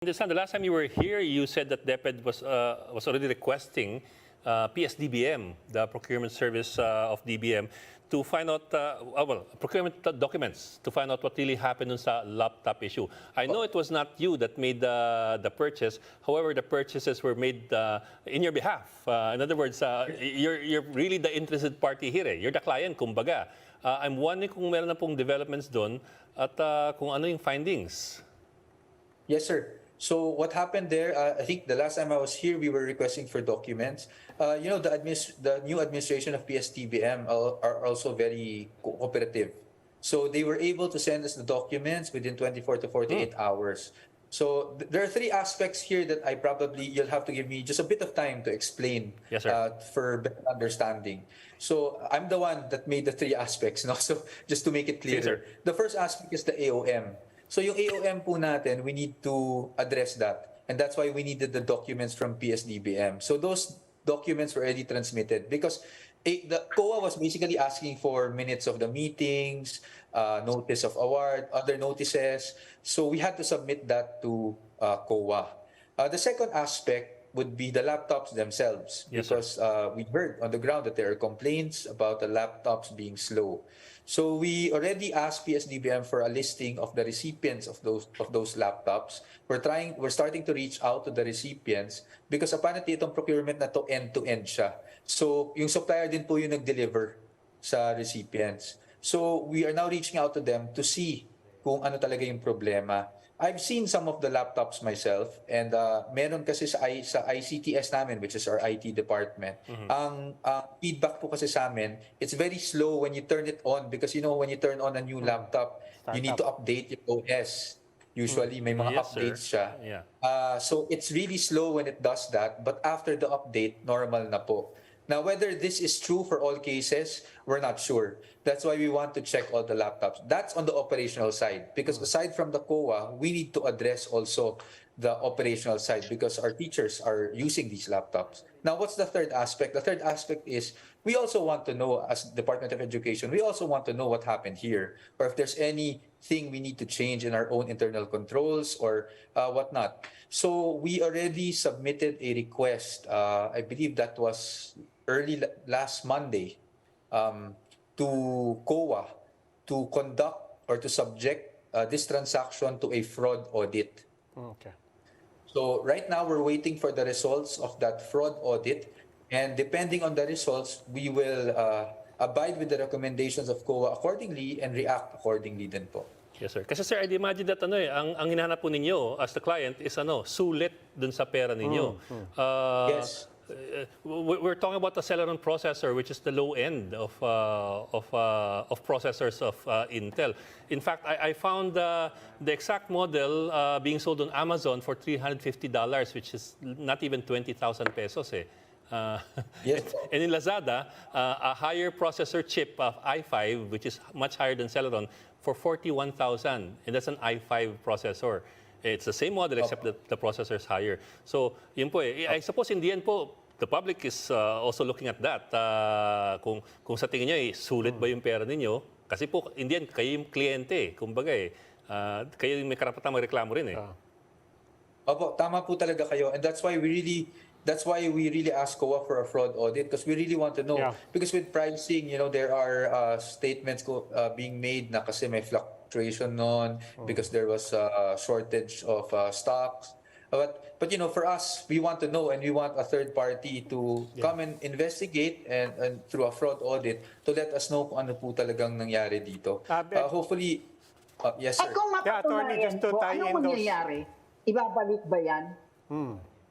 The last time you were here, you said that DepEd was already requesting PS-DBM, the procurement service of DBM, to find out, procurement documents to find out what really happened dun sa laptop issue. I know it was not you that made the purchase. However, the purchases were made in your behalf. In other words, you're really the interested party here. You're the client, kumbaga. I'm wondering kung meron na pong developments doon at kung ano yung findings. Yes, sir. So what happened there, I think the last time I was here, we were requesting for documents. The new administration of PS-DBM are also very cooperative. So they were able to send us the documents within 24 to 48 hours. So there are three aspects here that you'll have to give me just a bit of time to explain. Yes, sir. For better understanding. So I'm the one that made the three aspects. No? So just to make it clear, Yes, the first aspect is the AOM. So yung AOM po natin, we need to address that. And that's why we needed the documents from PS-DBM. So those documents were already transmitted because the COA was basically asking for minutes of the meetings, notice of award, other notices. So we had to submit that to COA. The second aspect would be the laptops themselves. Yes, because we heard on the ground that there are complaints about the laptops being slow. So we already asked PS-DBM for a listing of the recipients of those laptops. We're starting to reach out to the recipients because apparently itong procurement na to end-to-end siya. So yung supplier din po yung nag-deliver sa recipients. So we are now reaching out to them to see kung ano talaga yung problema. I've seen some of the laptops myself and meron kasi sa ICTS namin, which is our IT department. Ang feedback po kasi sa amin, it's very slow when you turn it on because when you turn on a new laptop, you need to update your OS. Usually may mga updates siya. Yeah. So it's really slow when it does that, but after the update, normal na po. Now, whether this is true for all cases, we're not sure. That's why we want to check all the laptops. That's on the operational side. Because aside from the COA, we need to address also the operational side because our teachers are using these laptops. Now, what's the third aspect? The third aspect is we also want to know, as Department of Education, we also want to know what happened here or if there's anything we need to change in our own internal controls or whatnot. So we already submitted a request. I believe that was early last Monday to COA to conduct or to subject this transaction to a fraud audit. Okay. So right now we're waiting for the results of that fraud audit, and depending on the results, we will abide with the recommendations of COA accordingly and react accordingly din po. Yes, sir. Kasi sir, I'd imagine that ang hinahanap po ninyo as the client is sulit dun sa pera ninyo. Yes. We're talking about the Celeron processor, which is the low end of processors of Intel. In fact, I found the exact model being sold on Amazon for $350, which is not even 20,000 pesos. Yes. And in Lazada, a higher processor chip of i5, which is much higher than Celeron, for 41,000, and that's an i5 processor. It's the same model except that the processor is higher. So, yun po I suppose in the end po, the public is also looking at that. Kung sa tingin niyo, sulit ba yung pera ninyo? Kasi po, in the end, kayo yung kliyente. Kumbaga kayo yung may karapatang magreklamo rin Opo, tama po talaga kayo. And that's why we really ask COA for a fraud audit because we really want to know. Yeah. Because with pricing, there are statements being made na kasi may fluctuation non because there was a shortage of stocks. But for us, we want to know and we want a third party to come and investigate and through a fraud audit to let us know kung ano po talagang nangyari dito. Hopefully, yes sir. At kung mapatunayan po, ano mangyayari? Ibabalik ba yan?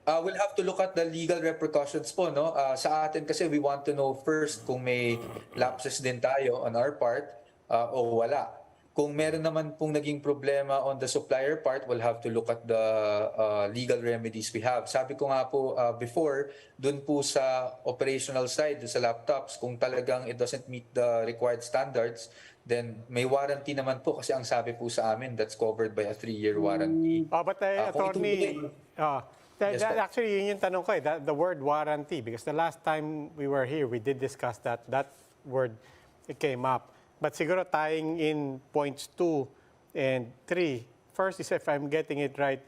We'll have to look at the legal repercussions po, no? Sa atin kasi we want to know first kung may lapses din tayo on our part o wala. Kung meron naman pong naging problema on the supplier part, we'll have to look at the legal remedies we have. Sabi ko nga po before, dun po sa operational side, sa laptops, kung talagang it doesn't meet the required standards, then may warranty naman po kasi ang sabi po sa amin, that's covered by a 3-year warranty. But attorney, actually yun yung tanong ko the word warranty, because the last time we were here, we did discuss that word, it came up. But siguro tying in points 2 and 3, first is if I'm getting it right,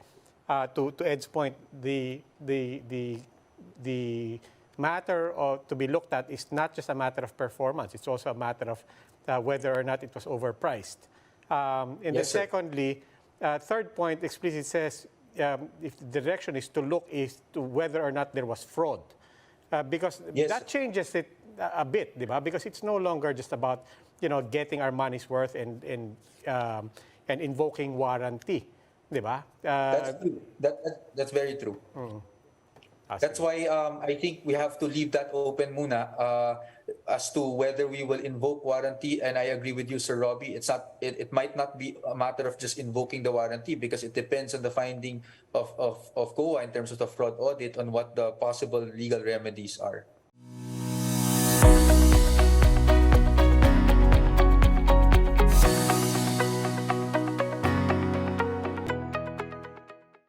to Ed's point, the matter to be looked at is not just a matter of performance. It's also a matter of whether or not it was overpriced. And then Yes, sir. secondly, third point explicitly says if the direction is to look is to whether or not there was fraud. Because Yes, that sir. changes it a bit, di ba? Because it's no longer just about getting our money's worth and invoking warranty, di ba? That's true. That's very true. That's why I think we have to leave that open muna as to whether we will invoke warranty. And I agree with you, Sir Robbie. It might not be a matter of just invoking the warranty because it depends on the finding of COA in terms of the fraud audit on what the possible legal remedies are.